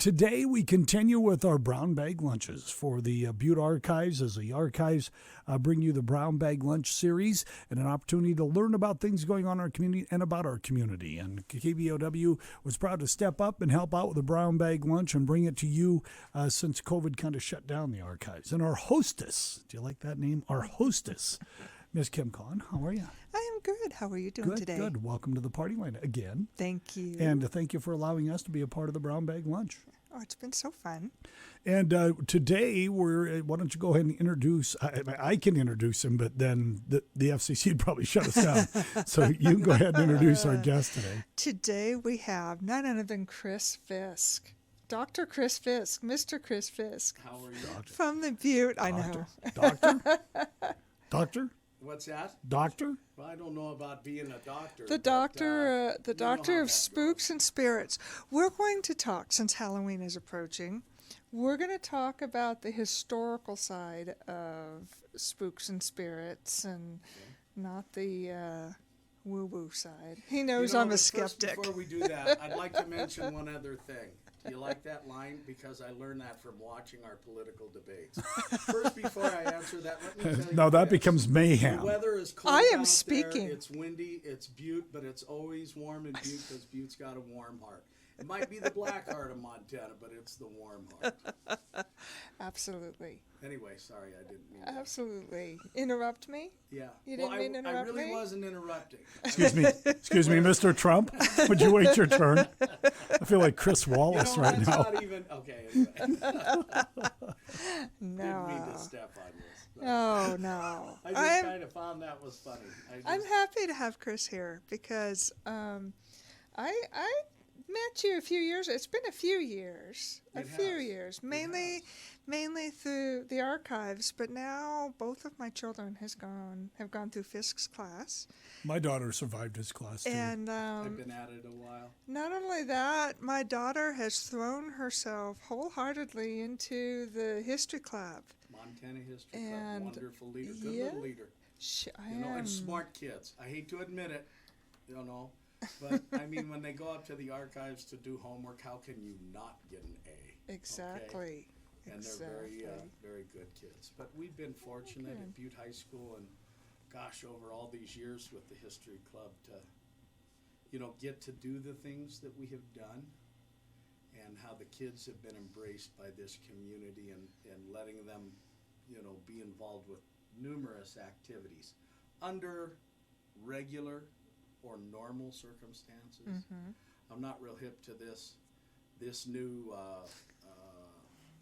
Today we continue with our brown bag lunches for the Butte Archives, as the archives bring you the brown bag lunch series and an opportunity to learn about things going on in our community and about our community. And KBOW was proud to step up and help out with the brown bag lunch and bring it to you since COVID kind of shut down the archives. And our hostess, do you like that name? Our hostess, Miss Kim Kahn, how are you? I am good. How are you doing today? Good. Welcome to the party line again. Thank you. And thank you for allowing us to be a part of the brown bag lunch. Oh, it's been so fun. And today, why don't you go ahead and introduce, I can introduce him, but then the FCC would probably shut us down. So you can go ahead and introduce our guest today. Today we have none other than Chris Fisk. Dr. Chris Fisk, Mr. Chris Fisk. How are you? Doctor. From the Butte, I know. Doctor? Doctor? What's that? Doctor? Well, I don't know about being a doctor. The doctor of Spooks and Spirits. We're going to talk, since Halloween is approaching, we're going to talk about the historical side of spooks and spirits and not the woo-woo side. He knows I'm a skeptic. Before we do that, I'd like to mention one other thing. Do you like that line? Because I learned that from watching our political debates. First, before I answer that, let me tell you. No, that becomes mayhem. The weather is cold I am out speaking. there. It's windy. It's Butte, but it's always warm in Butte because Butte's got a warm heart. It might be the black heart of Montana, but it's the warm heart. Absolutely. Anyway, sorry, I didn't mean that. Absolutely. Interrupt me? Yeah. You didn't mean to interrupt I really me? wasn't interrupting. Excuse me, Mr. Trump. Would you wait your turn? I feel like Chris Wallace right that's now. Not even, okay. Anyway. No. Didn't mean to step on this. But Oh, no. I just kind of found that was funny. I'm happy to have Chris here because I met you a few years. It's been a few years. It has. Mainly through the archives. But now both of my children have gone through Fisk's class. My daughter survived his class, too. And I've been at it a while. not only that, my daughter has thrown herself wholeheartedly into the history club. Montana History And Club, wonderful leader, good yeah, little leader. And smart kids. I hate to admit it, but I mean, when they go up to the archives to do homework, how can you not get an A? Exactly. Okay? And they're very good kids. But we've been fortunate at Butte High School, and gosh, over all these years with the History Club to, get to do the things that we have done, and how the kids have been embraced by this community and letting them, be involved with numerous activities under regular or normal circumstances. Mm-hmm. I'm not real hip to this new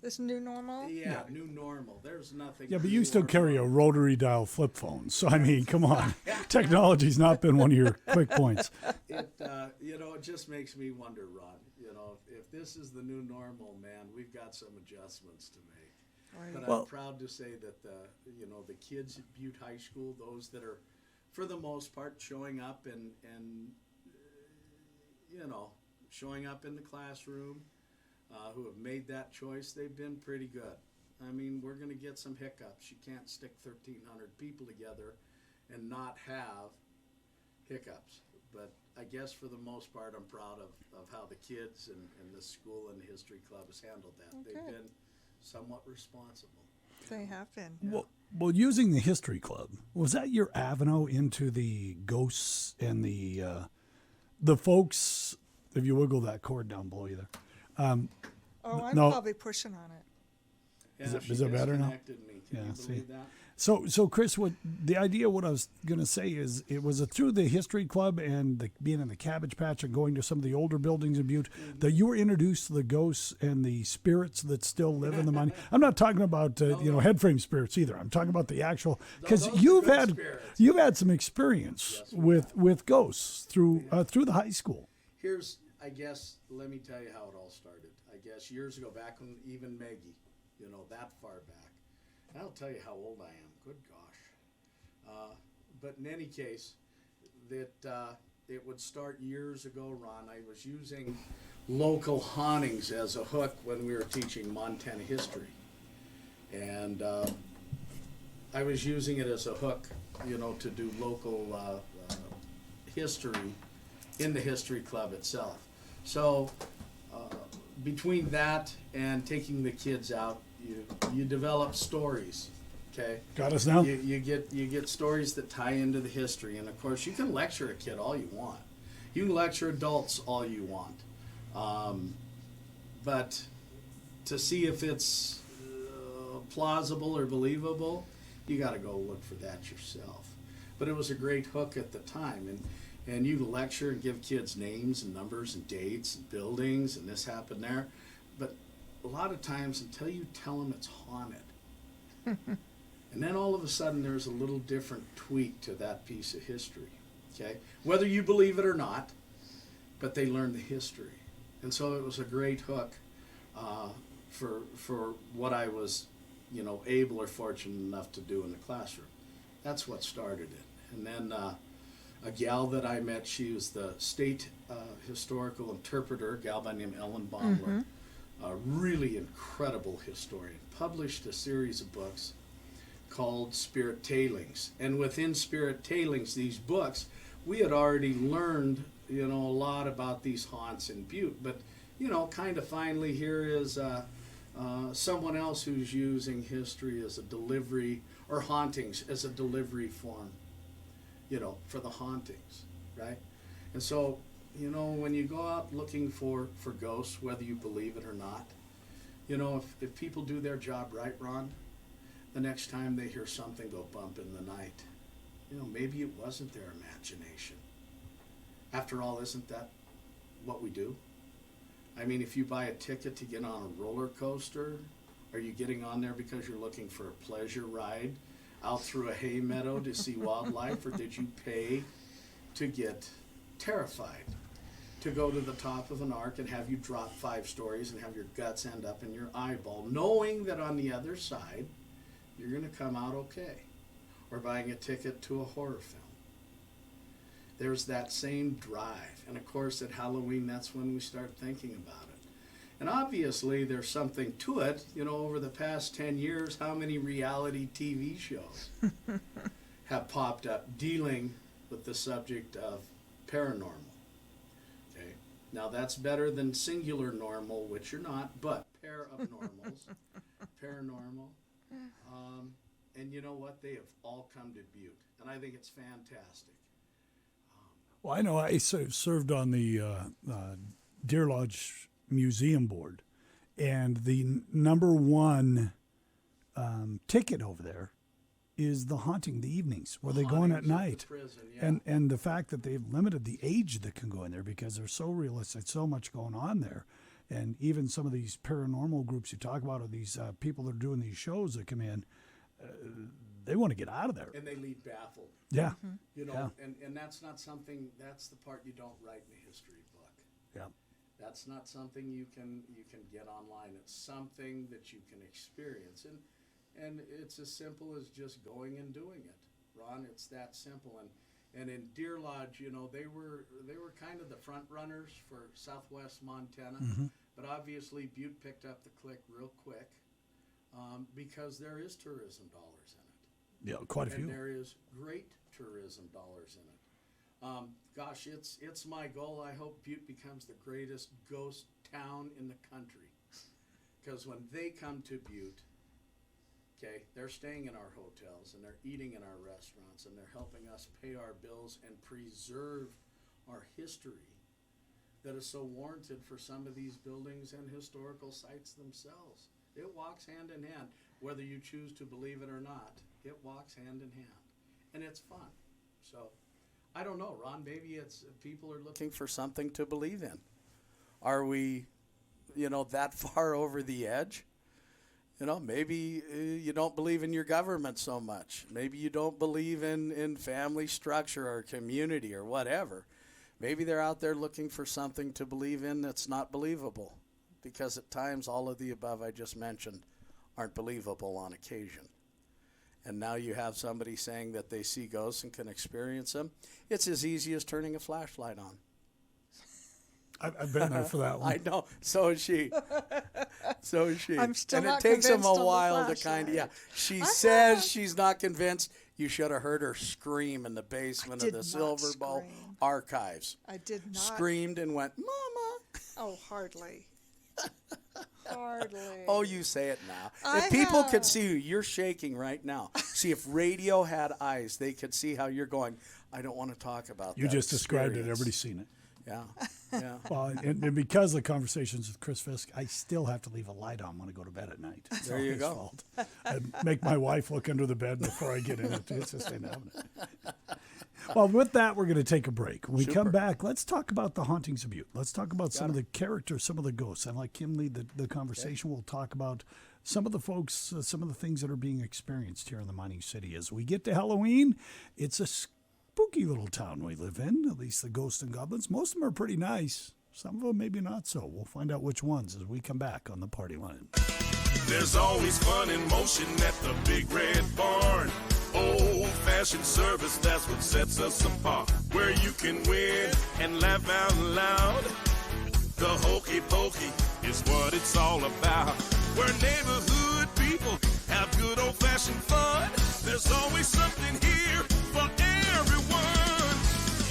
This new normal? yeah, new normal. There's nothing. Yeah, but you still carry a rotary dial flip phone. So, I mean, come on. Technology's not been one of your quick points. It just makes me wonder, Ron, if this is the new normal, man, we've got some adjustments to make. Right. But I'm proud to say that the kids at Butte High School, those that are, for the most part, showing up and showing up in the classroom, who have made that choice, they've been pretty good. I mean, we're going to get some hiccups. You can't stick 1,300 people together and not have hiccups. But I guess for the most part, I'm proud of how the kids and the school and the History Club has handled that. Okay. They've been somewhat responsible. They have been. Yeah. Well, using the History Club, was that your avenue into the ghosts and the folks, if you wiggle that cord down below you there? I'm no. probably pushing on it. Yeah, Is it better now? Me. Can you believe that? So Chris, what I was going to say is, it was through the History Club and being in the Cabbage Patch and going to some of the older buildings in Butte that you were introduced to the ghosts and the spirits that still live in the mine. I'm not talking about head frame spirits either. I'm talking about the actual, because you've had some experience with ghosts through the high school. Here's, I guess, let me tell you how it all started. I guess years ago, back when even Maggie, that far back. And I'll tell you how old I am. Good gosh. But in any case, it would start years ago, Ron. I was using local hauntings as a hook when we were teaching Montana history. And I was using it as a hook, to do local history in the History Club itself. So between that and taking the kids out, you develop stories. Okay. Got us now? You get stories that tie into the history, and of course you can lecture a kid all you want. You can lecture adults all you want, but to see if it's plausible or believable, you got to go look for that yourself. But it was a great hook at the time, and you lecture and give kids names and numbers and dates and buildings and this happened there, but a lot of times until you tell them it's haunted. And then all of a sudden there's a little different tweak to that piece of history, okay? Whether you believe it or not, but they learn the history. And so it was a great hook for what I was, able or fortunate enough to do in the classroom. That's what started it. And then a gal that I met, she was the state historical interpreter, a gal by the name Ellen Bondler, a really incredible historian, published a series of books called Spirit Tailings. And within Spirit Tailings, these books, we had already learned, a lot about these haunts in Butte. But, kind of finally here is someone else who's using history as a delivery, or hauntings as a delivery form, for the hauntings, right? And so, when you go out looking for ghosts, whether you believe it or not, if people do their job right, Ron, the next time they hear something go bump in the night, maybe it wasn't their imagination. After all, isn't that what we do? I mean, if you buy a ticket to get on a roller coaster, are you getting on there because you're looking for a pleasure ride out through a hay meadow to see wildlife, or did you pay to get terrified, to go to the top of an ark and have you drop 5 stories and have your guts end up in your eyeball, knowing that on the other side you're going to come out okay? Or buying a ticket to a horror film. There's that same drive. And of course at Halloween, that's when we start thinking about it. And obviously there's something to it. Over the past 10 years, how many reality TV shows have popped up dealing with the subject of paranormal? Okay. Now that's better than singular normal, which you're not, but pair of normals, paranormal. And you know what? They have all come to Butte, and I think it's fantastic. Well, I know I served on the Deer Lodge Museum Board, and the number one ticket over there is the haunting the evenings, where they go in at night. Prison, yeah. And the fact that they've limited the age that can go in there because they're so realistic, so much going on there. And even some of these paranormal groups you talk about, or these people that are doing these shows that come in, they want to get out of there. And they leave baffled. Yeah. Yeah. And that's not something, that's the part you don't write in a history book. Yeah. That's not something you can get online. It's something that you can experience. And it's as simple as just going and doing it. Ron, it's that simple. And in Deer Lodge, they were kind of the front runners for Southwest Montana. But obviously Butte picked up the click real quick because there is tourism dollars in it. Yeah, quite a few. And there is great tourism dollars in it. Gosh, it's my goal. I hope Butte becomes the greatest ghost town in the country. Because when they come to Butte, okay, they're staying in our hotels and they're eating in our restaurants and they're helping us pay our bills and preserve our history that is so warranted for some of these buildings and historical sites themselves. It walks hand in hand, whether you choose to believe it or not. It walks hand in hand, and it's fun. So, I don't know, Ron. Maybe it's people are looking for something to believe in. Are we, that far over the edge? Maybe you don't believe in your government so much. Maybe you don't believe in family structure or community or whatever. Maybe they're out there looking for something to believe in that's not believable, because at times all of the above I just mentioned aren't believable on occasion. And now you have somebody saying that they see ghosts and can experience them. It's as easy as turning a flashlight on. I've been there for that one. I know. So is she. So is she. I'm still and not it takes them convinced a on the while to kind of, flashlight. She says she's not convinced. You should have heard her scream in the basement of the not Silver Bowl scream. archives. I did not. Screamed and went, Mama. Oh, hardly. Hardly. Oh, you say it now. I If people have. could see you, you're shaking right now. See, if radio had eyes, they could see how you're going, I don't want to talk about that. You just described it. experience." Everybody's seen it. Yeah, yeah. Well, and because of the conversations with Chris Fisk, I still have to leave a light on when I go to bed at night. It's There all you his go. fault. I make my wife look under the bed before I get in it. It's just ain't having it. Well, with that, we're going to take a break. When we come Super. back, let's talk about the Hauntings of Butte. Let's talk about some of the characters, some of the ghosts. And like Kim lead the conversation, we'll talk about some of the folks, some of the things that are being experienced here in the mining city. As we get to Halloween, it's a spooky little town we live in, at least the ghosts and goblins. Most of them are pretty nice. Some of them maybe not so. We'll find out which ones as we come back on the Party Line. There's always fun in motion at the Big Red Barn. Old-fashioned service, that's what sets us apart. Where you can win and laugh out loud. The hokey pokey is what it's all about. Where neighborhood people have good old-fashioned fun. There's always something here for everyone.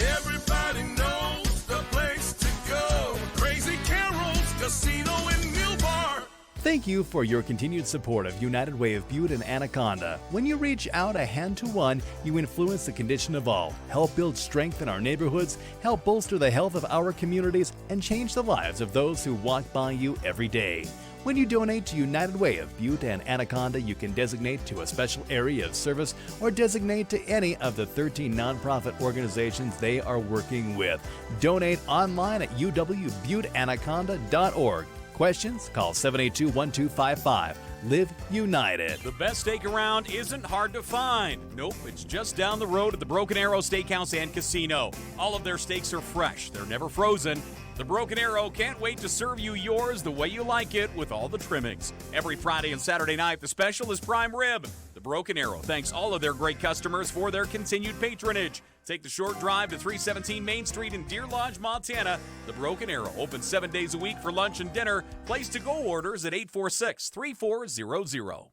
Everybody knows the place to go. Crazy Carol's Casino and Mill Bar. Thank you for your continued support of United Way of Butte and Anaconda. When you reach out a hand to one, you influence the condition of all, help build strength in our neighborhoods, help bolster the health of our communities, and change the lives of those who walk by you every day. When you donate to United Way of Butte and Anaconda, you can designate to a special area of service or designate to any of the 13 nonprofit organizations they are working with. Donate online at uwbutteanaconda.org. Questions? Call 782-1255. Live United. The best steak around isn't hard to find. Nope, it's just down the road at the Broken Arrow Steakhouse and Casino. All of their steaks are fresh. They're never frozen. The Broken Arrow can't wait to serve you yours the way you like it with all the trimmings. Every Friday and Saturday night, the special is prime rib. The Broken Arrow thanks all of their great customers for their continued patronage. Take the short drive to 317 Main Street in Deer Lodge, Montana. The Broken Arrow opens 7 days a week for lunch and dinner. Place to go orders at 846-3400.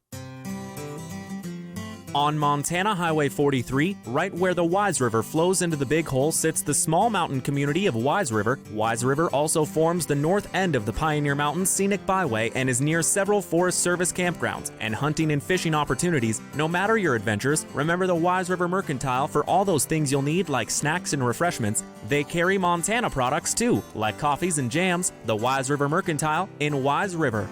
On Montana Highway 43, right where the Wise River flows into the Big Hole, sits the small mountain community of Wise River. Wise River also forms the north end of the Pioneer Mountains Scenic Byway and is near several Forest Service campgrounds and hunting and fishing opportunities. No matter your adventures, remember the Wise River Mercantile for all those things you'll need like snacks and refreshments. They carry Montana products too, like coffees and jams. The Wise River Mercantile in Wise River.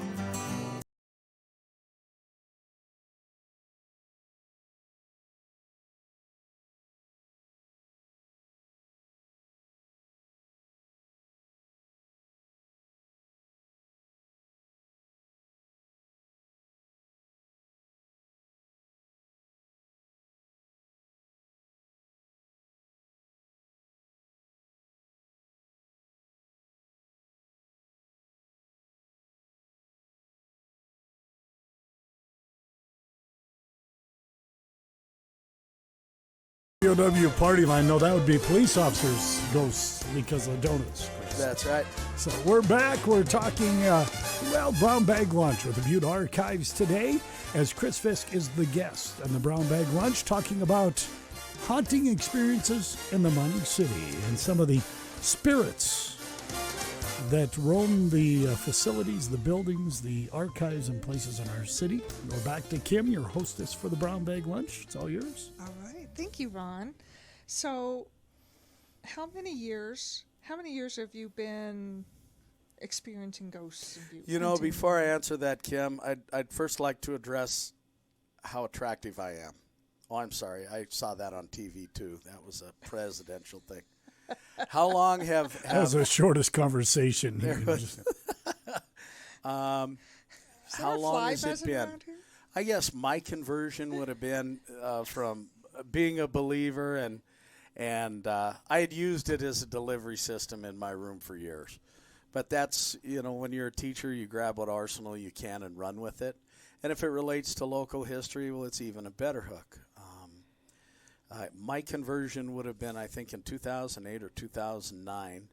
POW party line. No, that would be police officers' ghosts because of donuts, Chris. That's right. So we're back. We're talking, Brown Bag Lunch with the Butte Archives today, as Chris Fisk is the guest on the Brown Bag Lunch, talking about haunting experiences in the mining city and some of the spirits that roam the facilities, the buildings, the archives, and places in our city. We're back to Kim, your hostess for the Brown Bag Lunch. It's all yours. All right. Thank you, Ron. So, how many years have you been experiencing ghosts in Butte? You know, before I answer that, Kim, I'd first like to address how attractive I am. Oh, I'm sorry. I saw that on TV, too. That was a presidential thing. How long have That was the shortest conversation. how long has it been? I guess my conversion would have been from being a believer, and I had used it as a delivery system in my room for years. But that's, when you're a teacher, you grab what arsenal you can and run with it. And if it relates to local history, well, it's even a better hook. My conversion would have been, I think, in 2008 or 2009.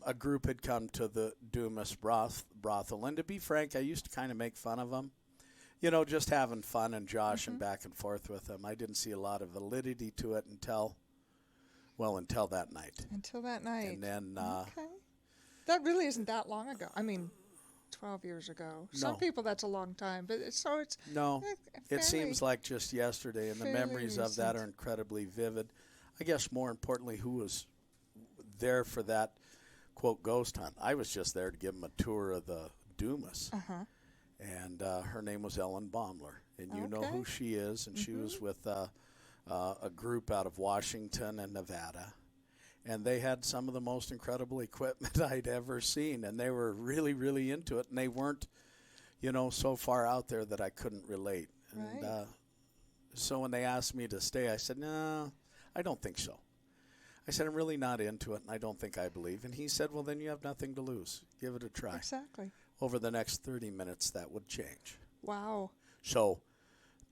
A group had come to the Dumas Brothel. And to be frank, I used to kind of make fun of them. Just having fun and joshing back and forth with them. I didn't see a lot of validity to it until that night. Until that night. And then... okay. That really isn't that long ago. I mean... 12 years ago. Some No. people, that's a long time, but it's No, fairly- it seems like just yesterday, and the fairly memories of that recent. are incredibly vivid. I guess more importantly, who was there for that, quote, ghost hunt? I was just there to give him a tour of the Dumas. And her name was Ellen Baumler. And you know who she is, and she was with a group out of Washington and Nevada. And they had some of the most incredible equipment I'd ever seen, and they were really, really into it. And they weren't, so far out there that I couldn't relate. Right. And so when they asked me to stay, I said, no, I don't think so. I said, I'm really not into it, and I don't think I believe. And he said, well, then you have nothing to lose. Give it a try. Exactly. Over the next 30 minutes, that would change. Wow. So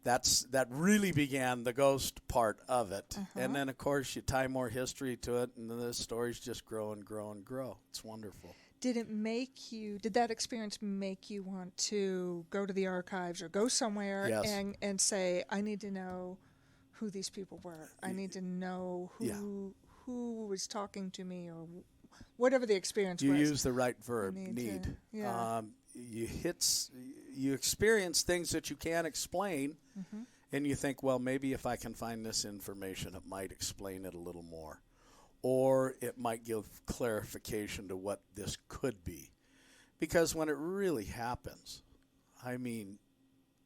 that really began the ghost part of it. And then, of course, you tie more history to it, and the stories just grow and grow and grow. It's wonderful. Did that experience make you want to go to the archives or go somewhere Yes. and say, I need to know who these people were. I need to know who was talking to me, or whatever the experience You was. use the right verb, need need. to- yeah. You experience things that you can't explain, and you think, well, maybe if I can find this information, it might explain it a little more. Or it might give clarification to what this could be. Because when it really happens, I mean,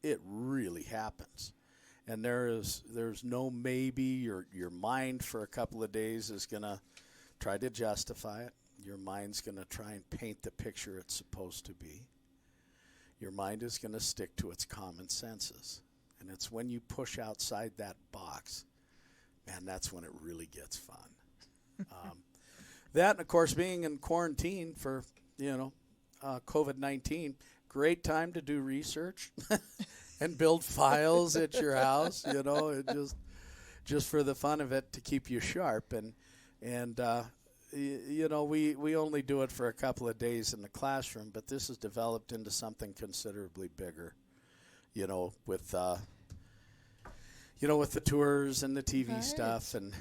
it really happens. And there's no maybe. Your mind for a couple of days is going to try to justify it. Your mind's going to try and paint the picture it's supposed to be. Your mind is going to stick to its common senses. And it's when you push outside that box, man, that's when it really gets fun. That, and of course, being in quarantine for, COVID-19, great time to do research and build files at your house, it just for the fun of it, to keep you sharp. And we only do it for a couple of days in the classroom, but this has developed into something considerably bigger, with the tours and the TV Right. stuff and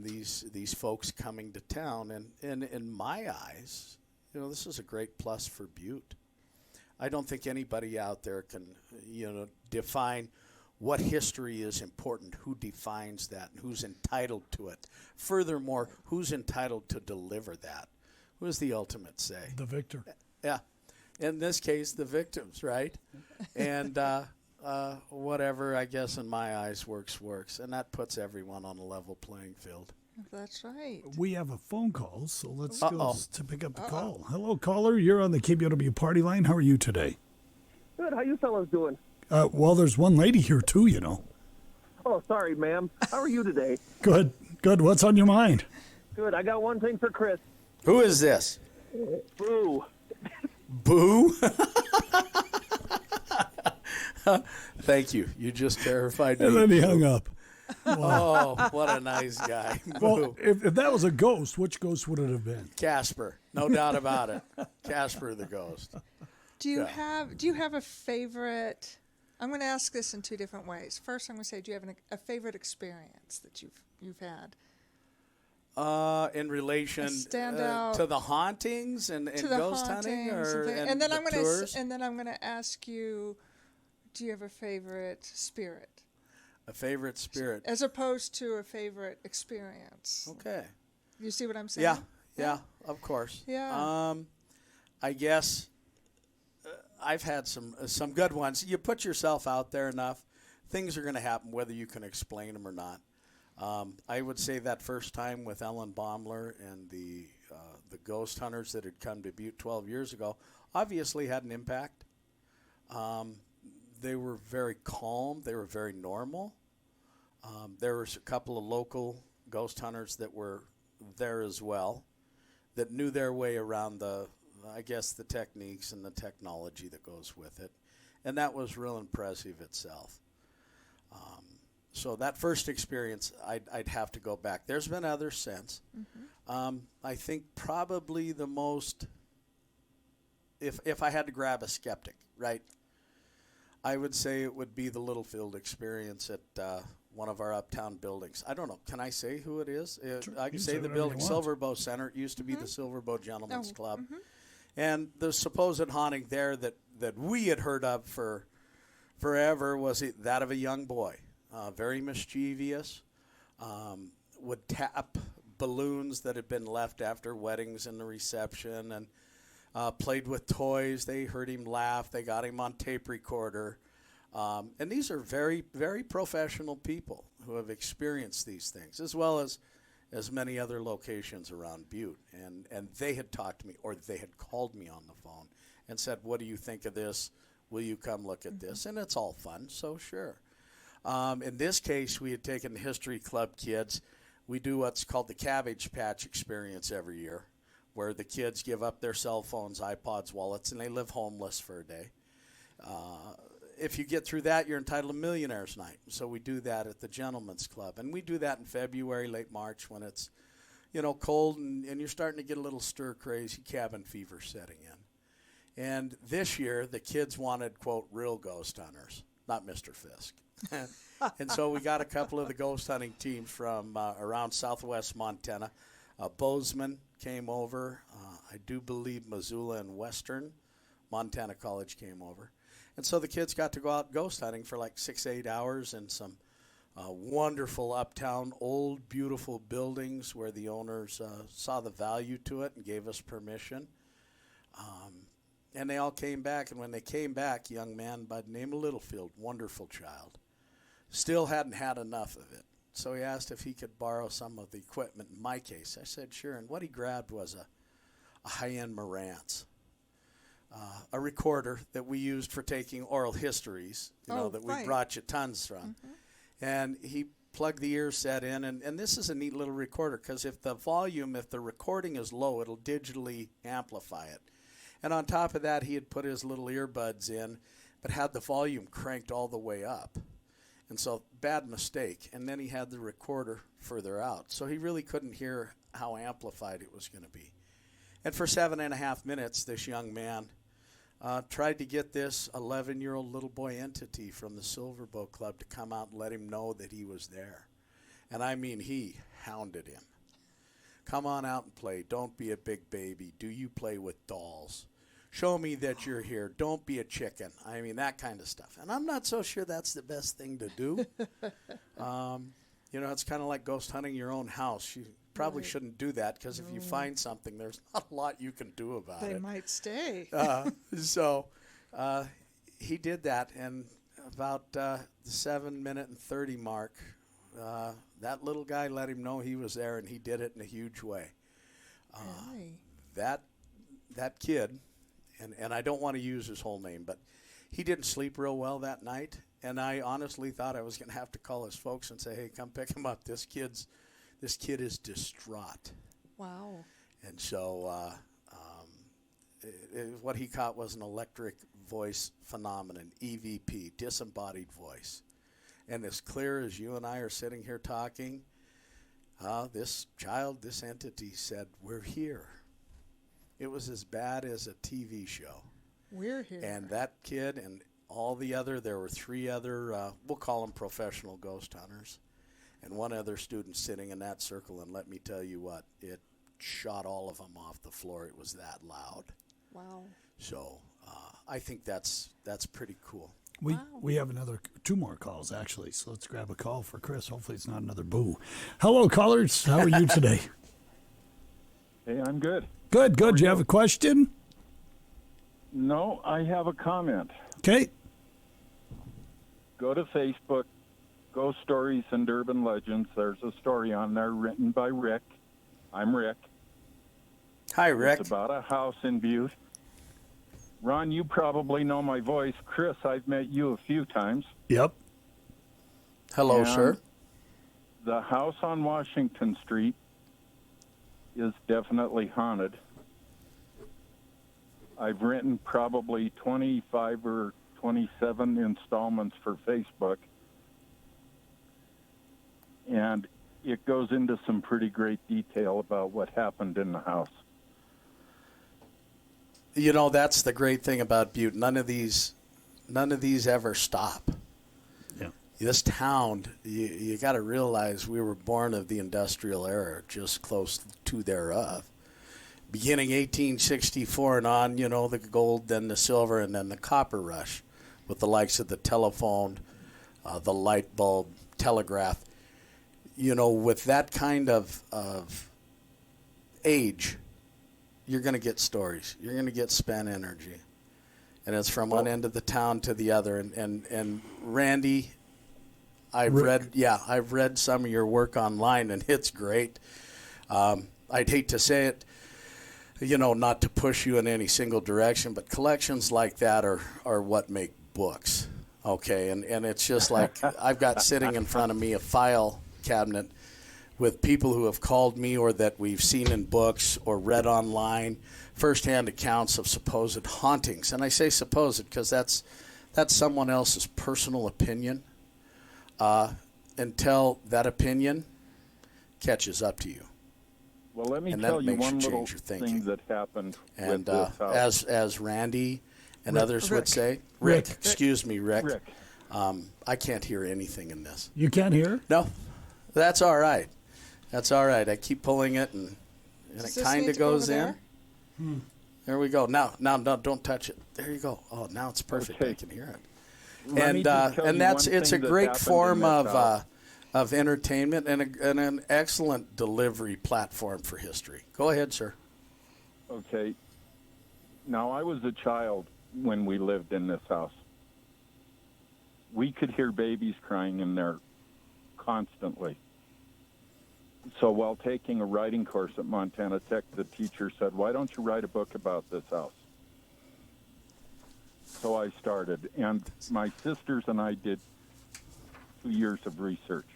these folks coming to town. And in my eyes, this is a great plus for Butte. I don't think anybody out there can, define what history is important, who defines that, and who's entitled to it. Furthermore, who's entitled to deliver that? Who is the ultimate say? The victor. Yeah. In this case, the victims, right? And whatever, I guess, in my eyes, works. And that puts everyone on a level playing field. That's right. We have a phone call, so let's Uh-oh. go to pick up the call. Hello, caller. You're on the KBOW party line. How are you today? Good. How you fellas doing? Well, there's one lady here, too, Oh, sorry, ma'am. How are you today? Good. What's on your mind? Good. I got one thing for Chris. Who is this? Boo. Boo? Thank you. You just terrified me. And then he hung up. Oh, what a nice guy. Well, Boo. if that was a ghost, which ghost would it have been? Casper. No doubt about it. Casper the ghost. Do you have a favorite? I'm going to ask this in two different ways. First, I'm going to say, do you have a favorite experience that you've had? In relation standout to the hauntings and to the ghost hunting, hauntings or and then the I'm going tours? to ask you, do you have a favorite spirit? A favorite spirit. As opposed to a favorite experience. Okay. You see what I'm saying? Yeah, of course. Yeah. I guess I've had some good ones. You put yourself out there enough, things are going to happen whether you can explain them or not. I would say that first time with Ellen Baumler and the ghost hunters that had come to Butte 12 years ago obviously had an impact. They were very calm. They were very normal. There was a couple of local ghost hunters that were there as well that knew their way around the techniques and the technology that goes with it. And that was real impressive itself. So that first experience, I'd have to go back. There's been others since. Mm-hmm. I think probably the most, if I had to grab a skeptic, right, I would say it would be the Littlefield experience at one of our uptown buildings. I don't know. Can I say who it is? Sure. I You can say say the whatever building, you want. Silverbow Center. It used to be the Silverbow Gentlemen's Club. Mm-hmm. And the supposed haunting there that we had heard of for forever was that of a young boy, very mischievous, would tap balloons that had been left after weddings and the reception, and played with toys. They heard him laugh. They got him on tape recorder. And these are very, very professional people who have experienced these things, as well as many other locations around Butte. And they had talked to me, or they had called me on the phone and said, what do you think of this? Will you come look at this? And it's all fun, so sure. In this case, we had taken the History Club kids. We do what's called the Cabbage Patch experience every year, where the kids give up their cell phones, iPods, wallets, and they live homeless for a day. If you get through that, you're entitled to Millionaire's Night. So we do that at the Gentlemen's Club. And we do that in February, late March, when it's, cold and you're starting to get a little stir-crazy cabin fever setting in. And this year, the kids wanted, quote, real ghost hunters, not Mr. Fisk. And so we got a couple of the ghost hunting teams from around southwest Montana. Bozeman came over. I do believe Missoula and Western Montana College came over. And so the kids got to go out ghost hunting for like 6-8 hours in some wonderful uptown, old, beautiful buildings where the owners saw the value to it and gave us permission. And they all came back. And when they came back, young man by the name of Littlefield, wonderful child, still hadn't had enough of it. So he asked if he could borrow some of the equipment in my case. I said, sure. And what he grabbed was a high-end Marantz, a recorder that we used for taking oral histories, that we brought you tons from. Mm-hmm. And he plugged the ear set in. And this is a neat little recorder because if the recording is low, it'll digitally amplify it. And on top of that, he had put his little earbuds in, but had the volume cranked all the way up. And so, bad mistake. And then he had the recorder further out. So he really couldn't hear how amplified it was going to be. And for 7.5 minutes, this young man tried to get this 11-year-old little boy entity from the Silverbow Club to come out and let him know that he was there. And I mean, he hounded him. Come on out and play. Don't be a big baby. Do you play with dolls? Show me that you're here. Don't be a chicken. I mean, that kind of stuff. And I'm not so sure that's the best thing to do. It's kind of like ghost hunting your own house. You probably shouldn't do that because if you find something, there's not a lot you can do about it. They might stay. So he did that. And about the 7-minute and 30 mark, that little guy let him know he was there, and he did it in a huge way. Really? That kid, and I don't want to use his whole name, but he didn't sleep real well that night, and I honestly thought I was going to have to call his folks and say, hey, come pick him up. This kid is distraught. Wow. And so what he caught was an electric voice phenomenon, EVP, disembodied voice. And as clear as you and I are sitting here talking, this entity said, we're here. It was as bad as a TV show. We're here. And that kid and all the other, there were 3 other, we'll call them professional ghost hunters, and 1 other student sitting in that circle. And let me tell you what, it shot all of them off the floor. It was that loud. Wow. So I think that's pretty cool. We have 2 more calls, actually, so let's grab a call for Chris. Hopefully it's not another boo. Hello, callers. How are you today? Hey, I'm good. Good. Do you have a question? No, I have a comment. Okay. Go to Facebook, Ghost Stories and Urban Legends. There's a story on there written by Rick. I'm Rick. Hi, Rick. It's about a house in Butte. Ron, you probably know my voice. Chris, I've met you a few times. Yep. Hello, sir. The house on Washington Street is definitely haunted. I've written probably 25 or 27 installments for Facebook. And it goes into some pretty great detail about what happened in the house. That's the great thing about Butte. None of these ever stop. Yeah. This town, you got to realize we were born of the industrial era, just close to thereof. beginning 1864 and on, you know, the gold, then the silver, and then the copper rush with the likes of the telephone, the light bulb, telegraph. You know, with that kind of age, you're going to get stories. You're going to get spent energy. And it's from one end of the town to the other. And Randy, I've read some of your work online, and it's great. I'd hate to say it, you know, not to push you in any single direction, but collections like that are what make books. Okay, and it's just like I've got sitting in front of me a file cabinet with people who have called me or that we've seen in books or read online, firsthand accounts of supposed hauntings. And I say supposed because that's someone else's personal opinion until that opinion catches up to you. Well, let me And tell that you makes one you little change your thinking. thing that happened And with this house. as Randy and others would say, Rick. excuse me, Rick. Rick. I can't hear anything in this. You can't hear? No, that's all right. That's all right. I keep pulling it, and Does it this kind need of to go goes over in. There we go. Now, don't touch it. There you go. Oh, now it's perfect. Okay. I can hear it. Let me just tell you It's one a thing that great happened form in this house. of entertainment and an excellent delivery platform for history. Go ahead, sir. Okay. Now, I was a child when we lived in this house. We could hear babies crying in there constantly. So while taking a writing course at Montana Tech, the teacher said, "Why don't you write a book about this house?" So I started, and my sisters and I did 2 years of research.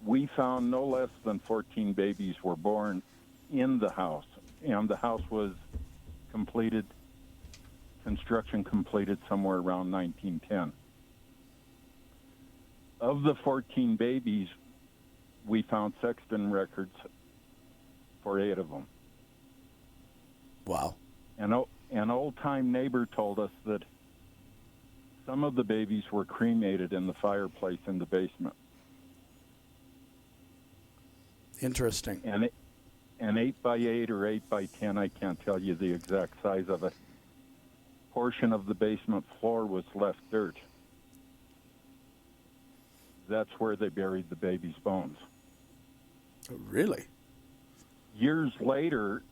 We found no less than 14 babies were born in the house, and the house was construction completed somewhere around 1910. Of the 14 babies, we found sexton records for 8 of them. Wow. An old-time neighbor told us that some of the babies were cremated in the fireplace in the basement. Interesting. And an 8x8 or 8x10, I can't tell you the exact size of it, portion of the basement floor was left dirt. That's where they buried the baby's bones. Really? Years later,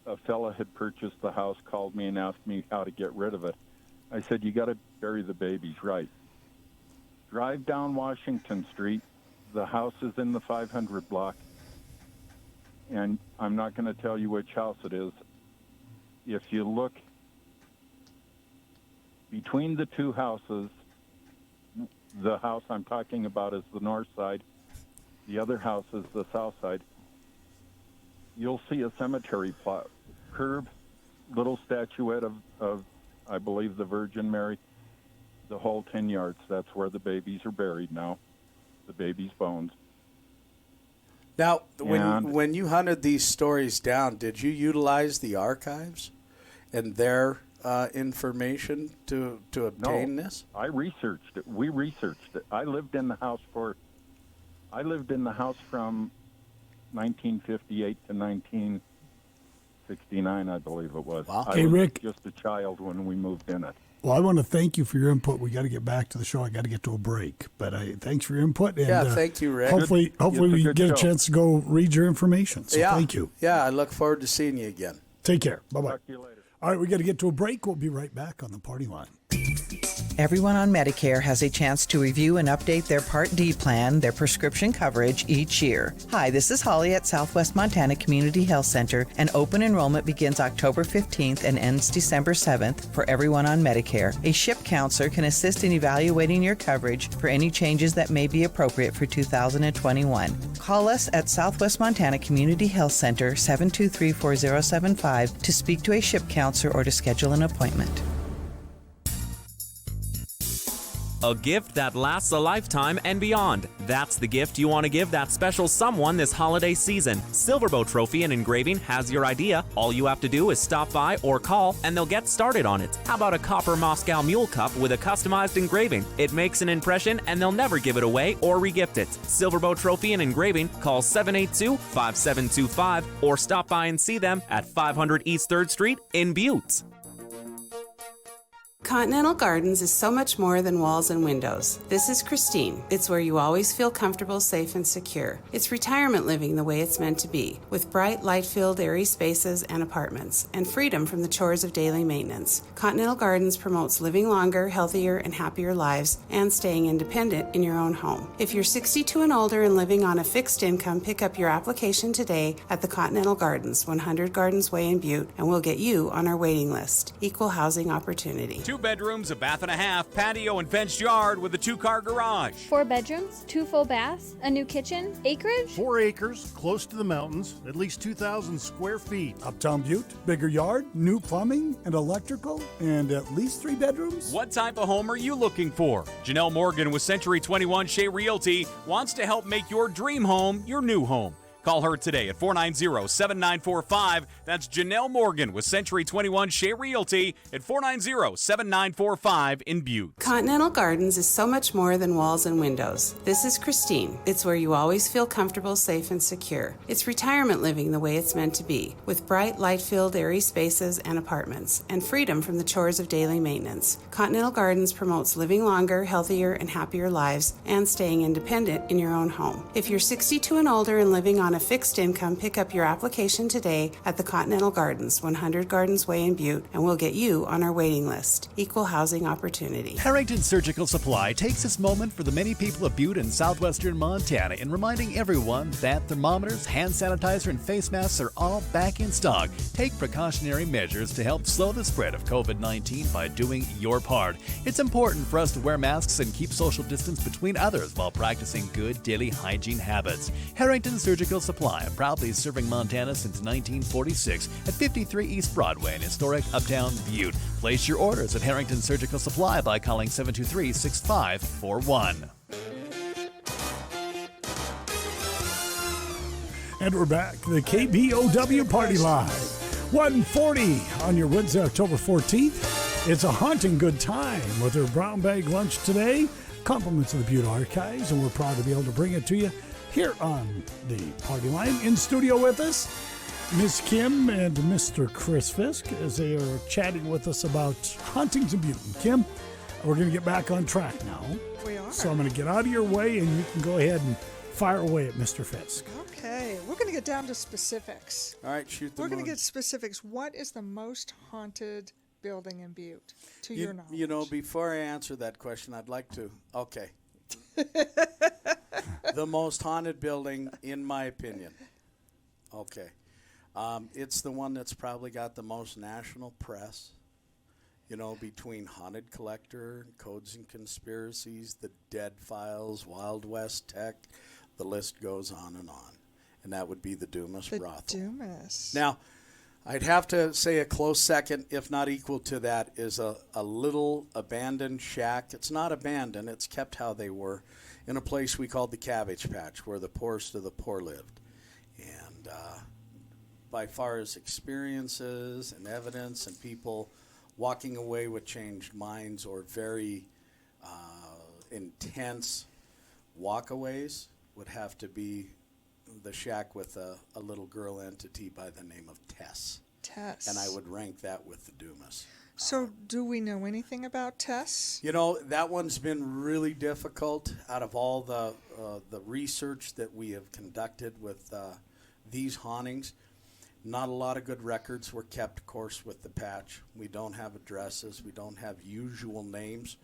a fella had purchased the house, called me and asked me how to get rid of it. I said, "You got to bury the babies right. Drive down Washington Street. The house is in the 500 block. And I'm not going to tell you which house it is. If you look between the two houses, the house I'm talking about is the north side. The other house is the south side. You'll see a cemetery plot, curb, little statuette of, I believe, the Virgin Mary, the whole 10 yards. That's where the babies are buried now, the babies' bones. Now, And- when you hunted these stories down, did you utilize the archives and their information to obtain this? I researched it. We researched it. I lived in the house from 1958 to 1969, I believe it was. Wow. I Hey, was Rick. just a child when we moved in it. Well, I want to thank you for your input. We got to get back to the show. I got to get to a break, but thanks for your input. And, Yeah, thank you, Rick. Hopefully It's a we good get a show. chance to go read your information. So Yeah. thank you. Yeah, I look forward to seeing you again. Take care. Bye bye. Talk to you later. All right, we got to get to a break. We'll be right back on the party line. Everyone on Medicare has a chance to review and update their Part D plan, their prescription coverage each year. Hi, this is Holly at Southwest Montana Community Health Center, and open enrollment begins October 15th and ends December 7th for everyone on Medicare. A SHIP counselor can assist in evaluating your coverage for any changes that may be appropriate for 2021. Call us at Southwest Montana Community Health Center, 723-4075 to speak to a SHIP counselor or to schedule an appointment. A gift that lasts a lifetime and beyond. That's the gift you want to give that special someone this holiday season. Silverbow Trophy and Engraving has your idea. All you have to do is stop by or call and they'll get started on it. How about a copper Moscow Mule Cup with a customized engraving? It makes an impression and they'll never give it away or regift it. Silverbow Trophy and Engraving, call 782-5725 or stop by and see them at 500 East 3rd Street in Butte. Continental Gardens is so much more than walls and windows. This is Christine. It's where you always feel comfortable, safe, and secure. It's retirement living the way it's meant to be, with bright, light-filled, airy spaces and apartments, and freedom from the chores of daily maintenance. Continental Gardens promotes living longer, healthier, and happier lives, and staying independent in your own home. If you're 62 and older and living on a fixed income, pick up your application today at the Continental Gardens, 100 Gardens Way in Butte, and we'll get you on our waiting list. Equal housing opportunity. 2 bedrooms, a bath and a half, patio and fenced yard with a 2-car garage. 4 bedrooms, 2 full baths, a new kitchen, acreage? 4 acres, close to the mountains, at least 2,000 square feet. Uptown Butte, bigger yard, new plumbing and electrical, and at least 3 bedrooms. What type of home are you looking for? Janelle Morgan with Century 21 Shea Realty wants to help make your dream home your new home. Call her today at 490-7945. That's Janelle Morgan with Century 21 Shea Realty at 490-7945 in Butte. Continental Gardens is so much more than walls and windows. This is Christine. It's where you always feel comfortable, safe, and secure. It's retirement living the way it's meant to be, with bright, light-filled, airy spaces and apartments, and freedom from the chores of daily maintenance. Continental Gardens promotes living longer, healthier, and happier lives, and staying independent in your own home. If you're 62 and older and living on a fixed income, pick up your application today at the Continental Gardens, 100 Gardens Way in Butte, and we'll get you on our waiting list. Equal housing opportunity. Harrington Surgical Supply takes this moment for the many people of Butte and southwestern Montana in reminding everyone that thermometers, hand sanitizer, and face masks are all back in stock. Take precautionary measures to help slow the spread of COVID-19 by doing your part. It's important for us to wear masks and keep social distance between others while practicing good daily hygiene habits. Harrington Surgical Supply, proudly serving Montana since 1946 at 53 East Broadway in historic Uptown Butte. Place your orders at Harrington Surgical Supply by calling 723-6541. And we're back. The KBOW Party Live. 1:40 on your Wednesday, October 14th. It's a haunting good time with our brown bag lunch today. Compliments of the Butte Archives, and we're proud to be able to bring it to you here on the party line. In studio with us, Miss Kim and Mr. Chris Fisk, as they are chatting with us about Hauntings in Butte. Kim, we're going to get back on track now. We are. So I'm going to get out of your way, and you can go ahead and fire away at Mr. Fisk. Okay, we're going to get down to specifics. All right, shoot the We're going moon. to get specifics. What is the most haunted building in Butte, to your knowledge? You know, before I answer that question, I'd like to. Okay. The most haunted building, in my opinion. Okay. It's the one that's probably got the most national press. You know, between Haunted Collector, Codes and Conspiracies, The Dead Files, Wild West Tech, the list goes on. And that would be the Dumas Brothel. Dumas. Now, I'd have to say a close second, if not equal to that, is a little abandoned shack. It's not abandoned. It's kept how they were in a place we called the Cabbage Patch, where the poorest of the poor lived. And by far as experiences and evidence and people walking away with changed minds or very intense walkaways would have to be the shack with a little girl entity by the name of Tess. Tess. And I would rank that with the Dumas. So do we know anything about Tess? You know, that one's been really difficult out of all the research that we have conducted with these hauntings. Not a lot of good records were kept, of course, with the patch. We don't have addresses. We don't have usual names.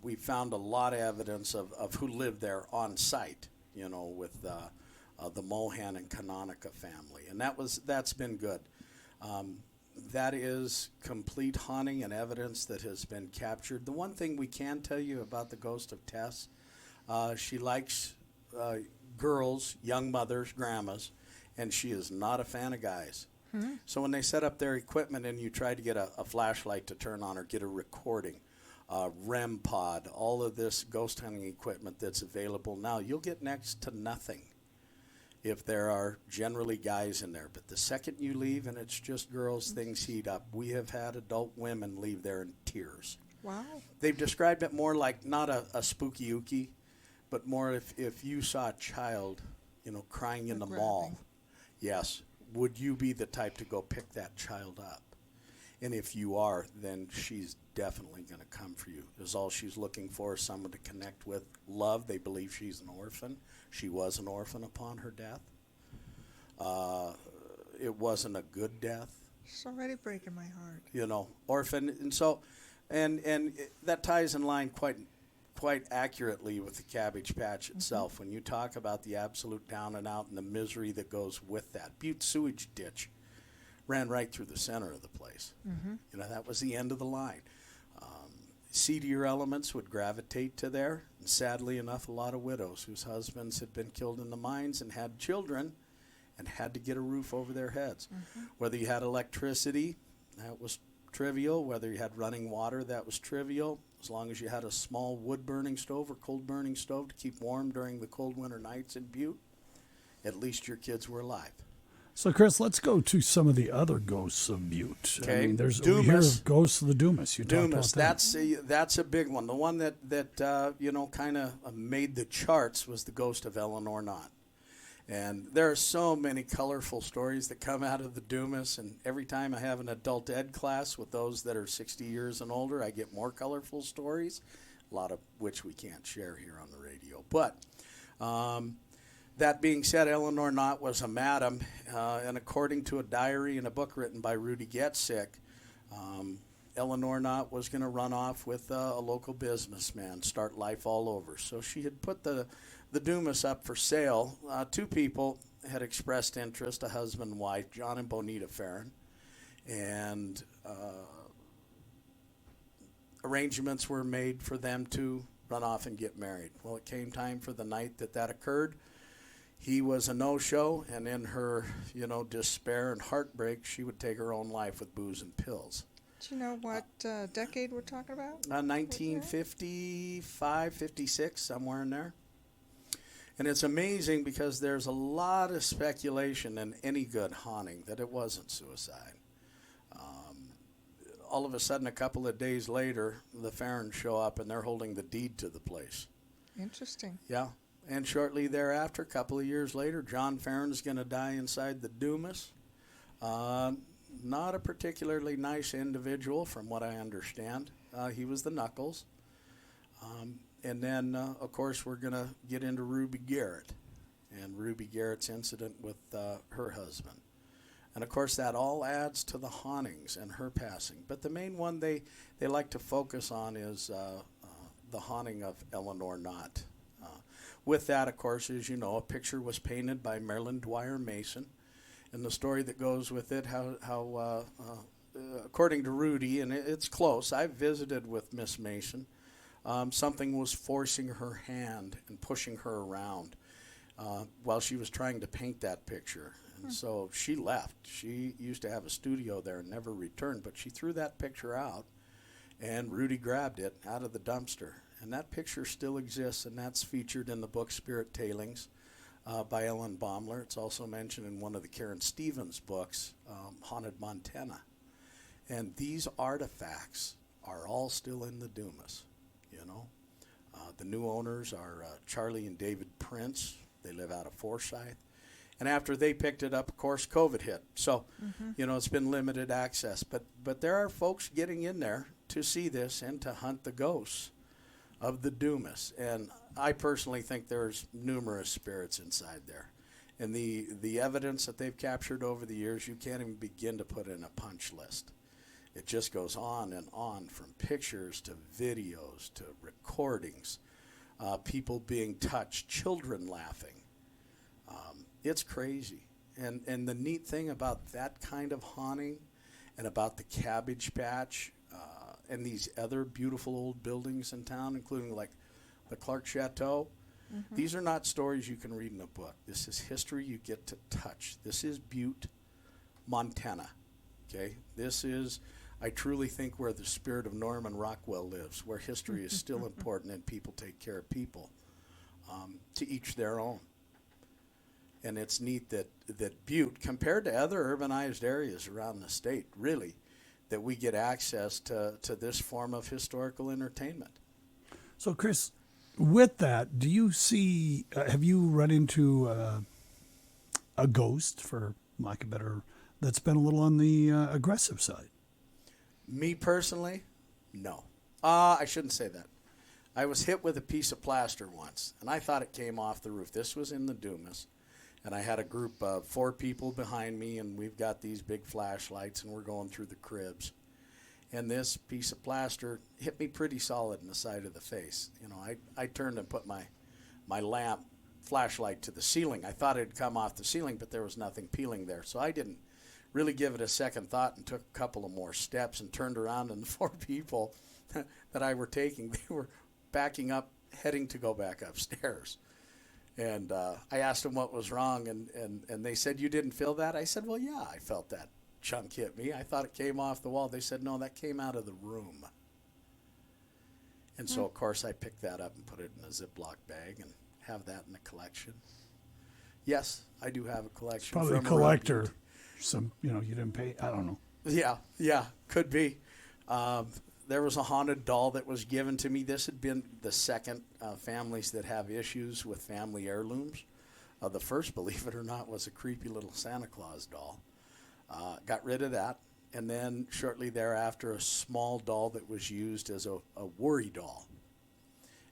We found a lot of evidence of who lived there on site, you know, with the Mohan and Canonica family. And that's been good. That is complete haunting and evidence that has been captured. The one thing we can tell you about the ghost of Tess, she likes girls, young mothers, grandmas, and she is not a fan of guys. So when they set up their equipment and you try to get a flashlight to turn on or get a recording, REM pod, all of this ghost hunting equipment that's available now, you'll get next to nothing if there are generally guys in there. But the second you leave and it's just girls, things heat up. We have had adult women leave there in tears. Wow. They've described it more like not a spooky ookie, but more if you saw a child, crying in the mall. Yes. Would you be the type to go pick that child up? And if you are, then she's definitely going to come for you. Because all she's looking for is someone to connect with. Love. They believe she's an orphan. She was an orphan upon her death. It wasn't a good death. It's already breaking my heart. Orphan. And so, and that ties in line quite accurately with the Cabbage Patch itself. When you talk about the absolute down and out and the misery that goes with that. Butte sewage ditch ran right through the center of the place. That was the end of the line. Seedier elements would gravitate to there. And sadly enough, a lot of widows whose husbands had been killed in the mines and had children and had to get a roof over their heads. Whether you had electricity, that was trivial. Whether you had running water, that was trivial. As long as you had a small wood-burning stove or coal-burning stove to keep warm during the cold winter nights in Butte, at least your kids were alive. So, Chris, let's go to some of the other ghosts of Butte. Okay. I mean, we hear Dumas. of ghosts of the Dumas. You talked about That's a big one. The one that kind of made the charts was the ghost of Eleanor Knott. And there are so many colorful stories that come out of the Dumas, and every time I have an adult ed class with those that are 60 years and older, I get more colorful stories, a lot of which we can't share here on the radio. But that being said, Eleanor Knott was a madam, and according to a diary and a book written by Rudy Getzick, Eleanor Knott was going to run off with a local businessman, start life all over. So she had put the Dumas up for sale. Two people had expressed interest, a husband and wife, John and Bonita Farron, and arrangements were made for them to run off and get married. Well, it came time for the night that occurred. He was a no-show, and in her, despair and heartbreak, she would take her own life with booze and pills. Do you know what decade we're talking about? 1955, 56, somewhere in there. And it's amazing because there's a lot of speculation in any good haunting that it wasn't suicide. All of a sudden, a couple of days later, the Farrons show up, and they're holding the deed to the place. Interesting. Yeah. And shortly thereafter, a couple of years later, John Farron's going to die inside the Dumas. Not a particularly nice individual, from what I understand. He was the Knuckles. And then, of course, we're going to get into Ruby Garrett and Ruby Garrett's incident with her husband. And, of course, that all adds to the hauntings and her passing. But the main one they like to focus on is the haunting of Eleanor Knott. With that, of course, as you know, a picture was painted by Marilyn Dwyer Mason. And the story that goes with it, how according to Rudy, and it's close, I've visited with Miss Mason, something was forcing her hand and pushing her around while she was trying to paint that picture. And so she left. She used to have a studio there and never returned, but she threw that picture out, and Rudy grabbed it out of the dumpster. And that picture still exists, and that's featured in the book Spirit Tailings by Ellen Baumler. It's also mentioned in one of the Karen Stevens books, Haunted Montana. And these artifacts are all still in the Dumas, The new owners are Charlie and David Prince. They live out of Forsyth. And after they picked it up, of course, COVID hit. So, it's been limited access. But there are folks getting in there to see this and to hunt the ghosts of the Dumas. And I personally think there's numerous spirits inside there. And the evidence that they've captured over the years, you can't even begin to put in a punch list. It just goes on and on, from pictures to videos to recordings, people being touched, children laughing. It's crazy. And the neat thing about that kind of haunting and about the Cabbage Patch and these other beautiful old buildings in town, including like the Clark Chateau, these are not stories you can read in a book. This is history you get to touch. This is Butte, Montana. Okay? This is I truly think where the spirit of Norman Rockwell lives, where history is still important and people take care of people, to each their own. And it's neat that Butte, compared to other urbanized areas around the state, really, that we get access to this form of historical entertainment. So, Chris, with that, do you see, have you run into a ghost, for lack of better, that's been a little on the aggressive side? Me personally, no. I shouldn't say that. I was hit with a piece of plaster once, and I thought it came off the roof. This was in the Dumas, and I had a group of 4 people behind me, and we've got these big flashlights, and we're going through the cribs. And this piece of plaster hit me pretty solid in the side of the face. You know, I turned and put my lamp flashlight to the ceiling. I thought it had come off the ceiling, but there was nothing peeling there. So I didn't really give it a second thought and took a couple of more steps and turned around, and the 4 people that I were taking, they were backing up, heading to go back upstairs. And I asked them what was wrong, and they said, "You didn't feel that?" I said, "Well, yeah, I felt that chunk hit me. I thought it came off the wall." They said, "No, that came out of the room." And so, of course, I picked that up and put it in a Ziploc bag and have that in the collection. Yes, I do have a collection. Probably a collector. Some, you didn't pay. I don't know. Yeah, could be. There was a haunted doll that was given to me. This had been the second families that have issues with family heirlooms. The first, believe it or not, was a creepy little Santa Claus doll. Got rid of that. And then shortly thereafter, a small doll that was used as a worry doll.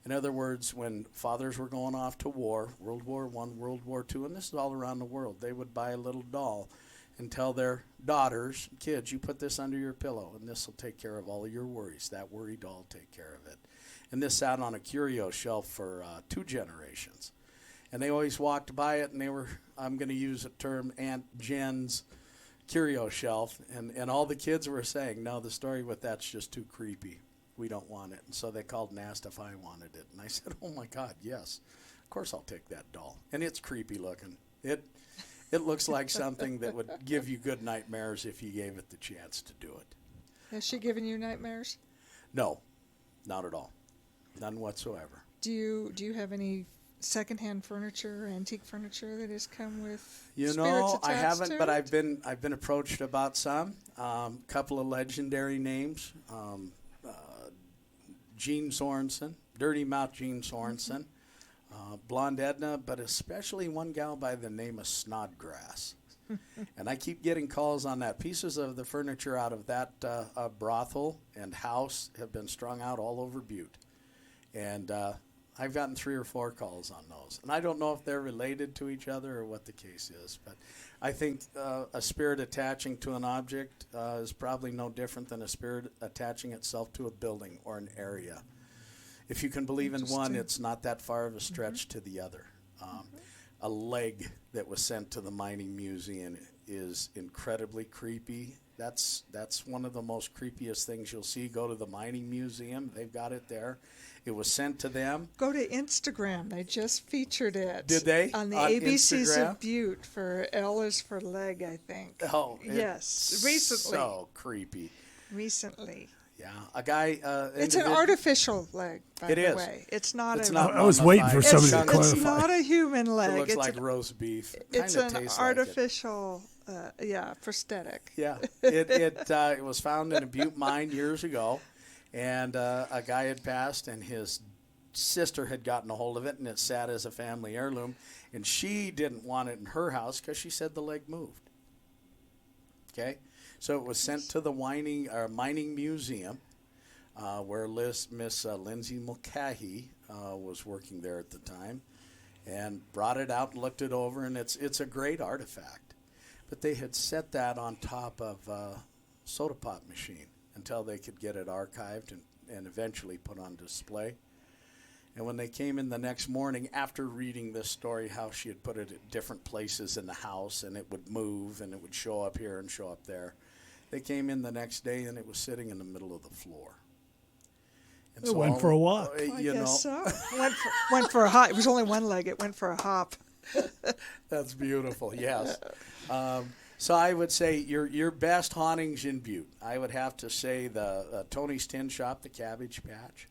In other words, when fathers were going off to war, World War I, World War II, and this is all around the world, they would buy a little doll and tell their daughters, "Kids, you put this under your pillow, and this will take care of all of your worries. That worry doll will take care of it." And this sat on a curio shelf for 2 generations. And they always walked by it, and they were, I'm going to use a term, Aunt Jen's curio shelf. And all the kids were saying, "No, the story with that's just too creepy. We don't want it." And so they called and asked if I wanted it. And I said, "Oh, my God, yes. Of course I'll take that doll." And it's creepy looking. It looks like something that would give you good nightmares if you gave it the chance to do it. Has she given you nightmares? No, not at all. None whatsoever. Do you have any secondhand furniture, antique furniture that has come with I haven't, but I've been approached about some. Couple of legendary names. Gene Sorensen, Dirty Mouth Gene Sorensen. Blonde Edna, but especially one gal by the name of Snodgrass. And I keep getting calls on that. Pieces of the furniture out of that brothel and house have been strung out all over Butte. And I've gotten 3 or 4 calls on those. And I don't know if they're related to each other or what the case is. But I think a spirit attaching to an object is probably no different than a spirit attaching itself to a building or an area. If you can believe in one, it's not that far of a stretch to the other. A leg that was sent to the mining museum is incredibly creepy. That's one of the most creepiest things you'll see. Go to the mining museum. They've got it there. It was sent to them. Go to Instagram. They just featured it. Did they? On the on ABCs Instagram? Of Butte for L is for leg, I think. Oh, yes. Recently. So creepy. Recently. Yeah, a guy. It's an artificial leg, by the way. It's not. I was waiting for somebody to clarify. It's not a human leg. It looks like roast beef. It's an artificial, prosthetic. Yeah, it was found in a Butte mine years ago, and a guy had passed, and his sister had gotten a hold of it, and it sat as a family heirloom, and she didn't want it in her house because she said the leg moved. Okay. So it was sent to the mining museum, where Miss Lindsay Mulcahy was working there at the time, and brought it out and looked it over, and it's a great artifact. But they had set that on top of a soda pop machine until they could get it archived and eventually put on display. And when they came in the next morning, after reading this story, how she had put it at different places in the house, and it would move, and it would show up here and show up there, they came in the next day, and it was sitting in the middle of the floor. And it went for a walk. I guess so. Went for a hop. It was only one leg. It went for a hop. That's beautiful, yes. So I would say your best hauntings in Butte. I would have to say the Tony's Tin Shop, the Cabbage Patch,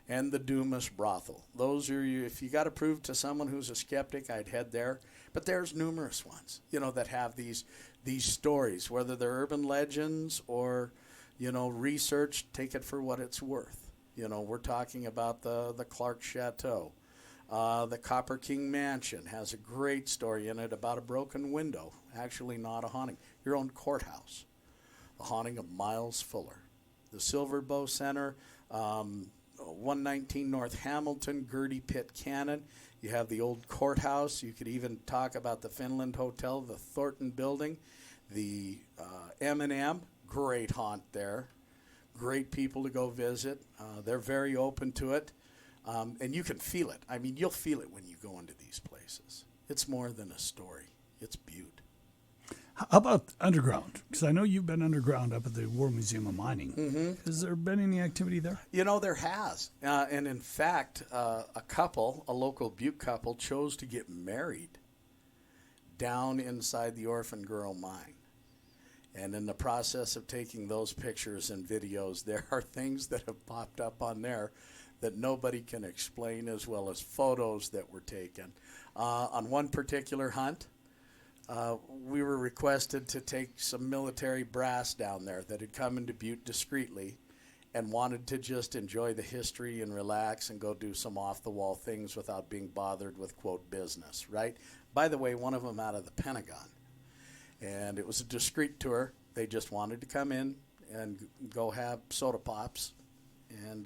and the Dumas Brothel. Those are you. If you got to prove to someone who's a skeptic, I'd head there. But there's numerous ones, that have these stories, whether they're urban legends or, research. Take it for what it's worth. We're talking about the Clark Chateau. The Copper King Mansion has a great story in it about a broken window. Actually, not a haunting. Your own courthouse. The haunting of Miles Fuller. The Silver Bow Center, 119 North Hamilton, Gertie Pitt Cannon. You have the old courthouse. You could even talk about the Finland Hotel, the Thornton Building, the M&M. Great haunt there. Great people to go visit. They're very open to it. And you can feel it. I mean, you'll feel it when you go into these places. It's more than a story. It's Butte. How about underground? Because I know you've been underground up at the War Museum of Mining. Mm-hmm. Has there been any activity there? There has. And in fact, a local Butte couple, chose to get married down inside the Orphan Girl mine. And in the process of taking those pictures and videos, there are things that have popped up on there that nobody can explain, as well as photos that were taken. On one particular hunt, we were requested to take some military brass down there that had come into Butte discreetly and wanted to just enjoy the history and relax and go do some off-the-wall things without being bothered with, quote, business, right? By the way, one of them out of the Pentagon. And it was a discreet tour. They just wanted to come in and go have soda pops. And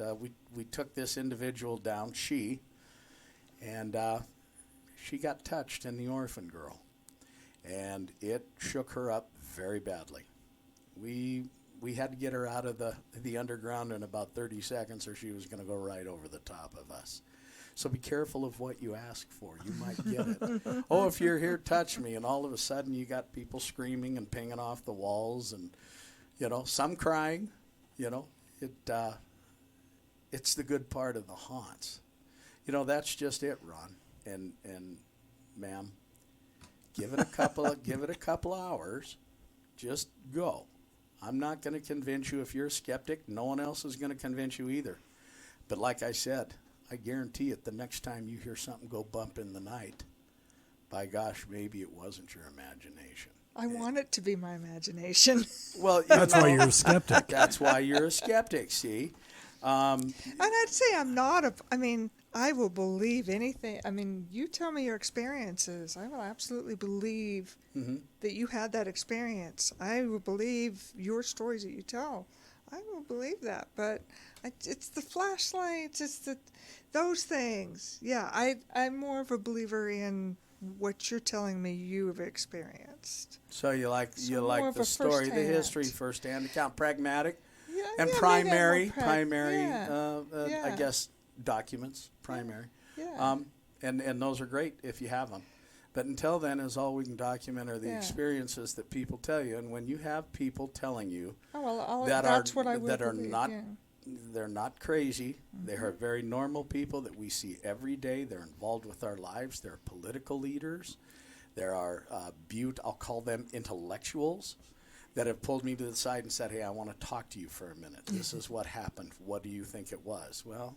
we took this individual down, she got touched in the Orphan Girl. And it shook her up very badly. We had to get her out of the underground in about 30 seconds, or she was going to go right over the top of us. So be careful of what you ask for. You might get it. Oh, if you're here, touch me. And all of a sudden you got people screaming and pinging off the walls and, some crying. It's the good part of the haunts. That's just it, Ron. And ma'am, give it a couple of hours. Just go. I'm not going to convince you. If you're a skeptic, no one else is going to convince you either. But like I said, I guarantee it, the next time you hear something go bump in the night, by gosh, maybe it wasn't your imagination. I want it to be my imagination. Well, that's why you're a skeptic. That's why you're a skeptic, see? And I'd say I'm not I will believe anything. I mean, you tell me your experiences. I will absolutely believe that you had that experience. I will believe your stories that you tell. I will believe that. But it's the flashlights. It's those things. Yeah, I'm more of a believer in what you're telling me you have experienced. So you like the story, the history, first-hand account, pragmatic. And yeah, primary, yeah. I guess, documents, primary. Yeah. And those are great if you have them. But until then, is all we can document are the experiences that people tell you. And when you have people telling you that are not, they're not crazy. Mm-hmm. They are very normal people that we see every day. They're involved with our lives. They're political leaders. There are Butte, I'll call them intellectuals, that have pulled me to the side and said, hey, I want to talk to you for a minute. This is what happened. What do you think it was? Well,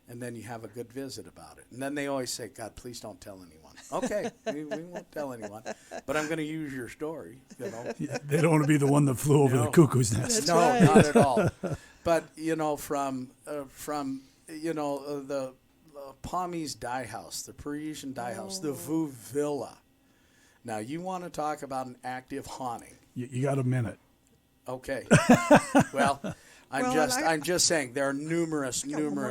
and then you have a good visit about it. And then they always say, God, please don't tell anyone. Okay, we won't tell anyone. But I'm going to use your story. Yeah, they don't want to be the one that flew over the cuckoo's nest. No, right. Not at all. But, from the Palmy's Dye House, the Parisian Dye House, the Vue Villa. Now, you want to talk about an active haunting. You got a minute. Okay. Well, I'm just saying there are numerous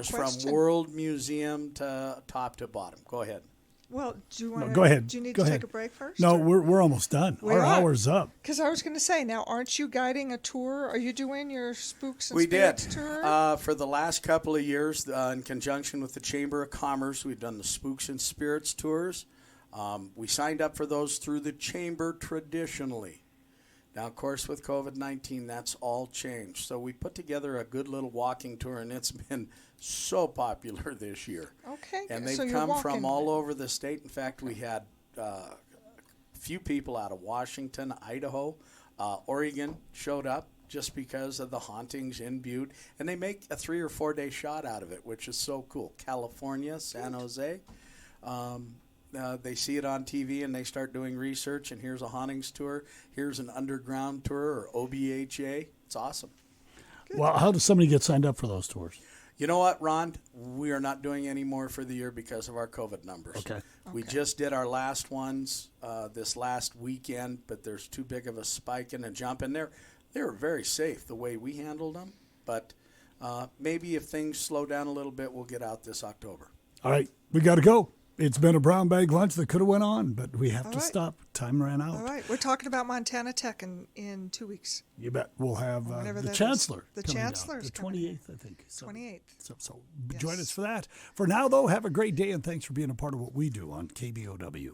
from World Museum to top to bottom. Go ahead. Well, do you want to? Go ahead. Do you need to take a break first? No, we're almost done. Our hour's up. Because I was going to say, now aren't you guiding a tour? Are you doing your Spooks and Spirits tour? For the last couple of years, in conjunction with the Chamber of Commerce, we've done the Spooks and Spirits tours. We signed up for those through the Chamber traditionally. Now, of course, with COVID-19, that's all changed. So we put together a good little walking tour, and it's been so popular this year. Okay. And they've come from all over the state. In fact, we had few people out of Washington, Idaho, Oregon showed up just because of the hauntings in Butte, and they make a 3 or 4 day shot out of it, which is so cool. California, San Jose, they see it on TV and they start doing research, and here's a hauntings tour, here's an underground tour, or OBHA. It's awesome. Well, how does somebody get signed up for those tours? You know what, Ron? We are not doing any more for the year because of our COVID numbers. Okay. We just did our last ones this last weekend, but there's too big of a spike and a jump, and they were very safe the way we handled them. But maybe if things slow down a little bit, we'll get out this October. All right, we got to go. It's been a brown bag lunch that could have went on, but we have to stop. Time ran out. All right. We're talking about Montana Tech in 2 weeks. You bet. We'll have Whenever the that Chancellor is. The coming Chancellor is down. coming. The 28th, I think. 28th. So join us for that. For now, though, have a great day, and thanks for being a part of what we do on KBOW.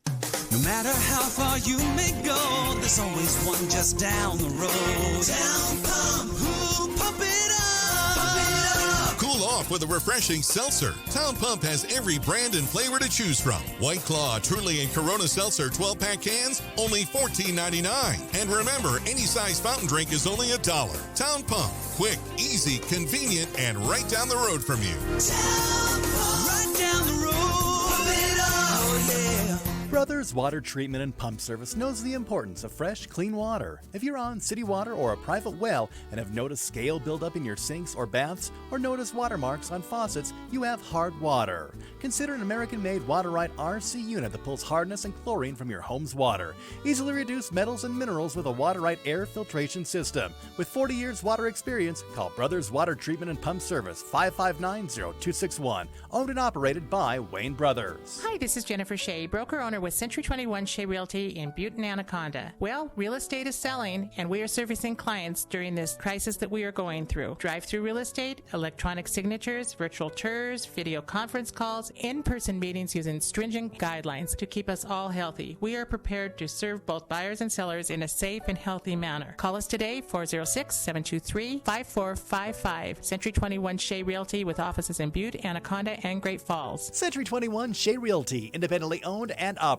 No matter how far you may go, there's always one just down the road. Town Pump, who pump it up, pump it up. Cool off with a refreshing seltzer. Town Pump has every brand and flavor to choose from. White Claw, Truly, and Corona Seltzer 12-pack cans, only $14.99. And remember, any size fountain drink is only $1. Town Pump, quick, easy, convenient, and right down the road from you. Town Pump, right down the road. Pump it up, oh yeah. Brothers Water Treatment and Pump Service knows the importance of fresh, clean water. If you're on city water or a private well and have noticed scale buildup in your sinks or baths, or noticed watermarks on faucets, you have hard water. Consider an American-made Water-Right RC unit that pulls hardness and chlorine from your home's water. Easily reduce metals and minerals with a Water-Right air filtration system. With 40 years water experience, call Brothers Water Treatment and Pump Service 559-0261. Owned and operated by Wayne Brothers. Hi, this is Jennifer Shea, broker-owner with Century 21 Shea Realty in Butte and Anaconda. Well, real estate is selling, and we are servicing clients during this crisis that we are going through. Drive-through real estate, electronic signatures, virtual tours, video conference calls, in-person meetings using stringent guidelines to keep us all healthy. We are prepared to serve both buyers and sellers in a safe and healthy manner. Call us today, 406-723-5455. Century 21 Shea Realty with offices in Butte, Anaconda, and Great Falls. Century 21 Shea Realty, independently owned and operated.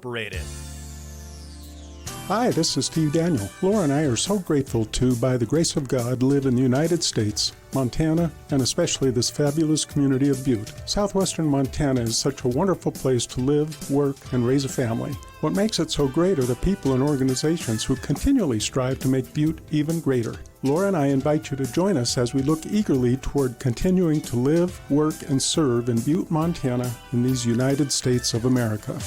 Hi, this is Steve Daniel. Laura and I are so grateful to, by the grace of God, live in the United States, Montana, and especially this fabulous community of Butte. Southwestern Montana is such a wonderful place to live, work, and raise a family. What makes it so great are the people and organizations who continually strive to make Butte even greater. Laura and I invite you to join us as we look eagerly toward continuing to live, work, and serve in Butte, Montana, in these United States of America.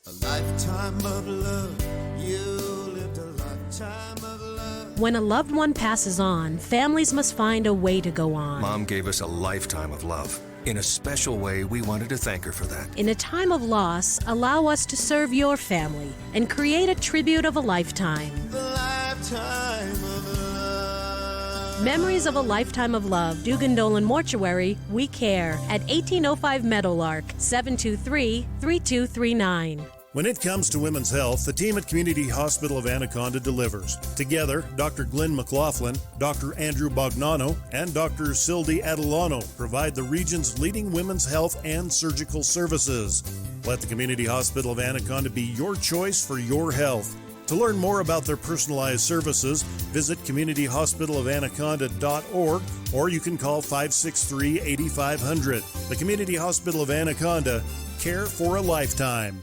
A lifetime of love, you lived a lifetime of love. When a loved one passes on, families must find a way to go on. Mom gave us a lifetime of love. In a special way, we wanted to thank her for that. In a time of loss, allow us to serve your family and create a tribute of a lifetime. The lifetime of love. Memories of a Lifetime of Love, Dugan Dolan Mortuary, we care, at 1805 Meadowlark, 723-3239. When it comes to women's health, the team at Community Hospital of Anaconda delivers. Together, Dr. Glenn McLaughlin, Dr. Andrew Bognano, and Dr. Sildy Adelano provide the region's leading women's health and surgical services. Let the Community Hospital of Anaconda be your choice for your health. To learn more about their personalized services, visit communityhospitalofanaconda.org, or you can call 563-8500. The Community Hospital of Anaconda, care for a lifetime.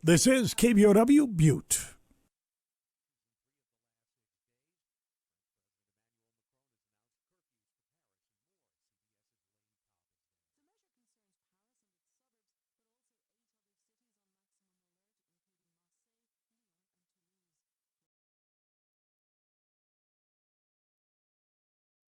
This is KBOW Butte.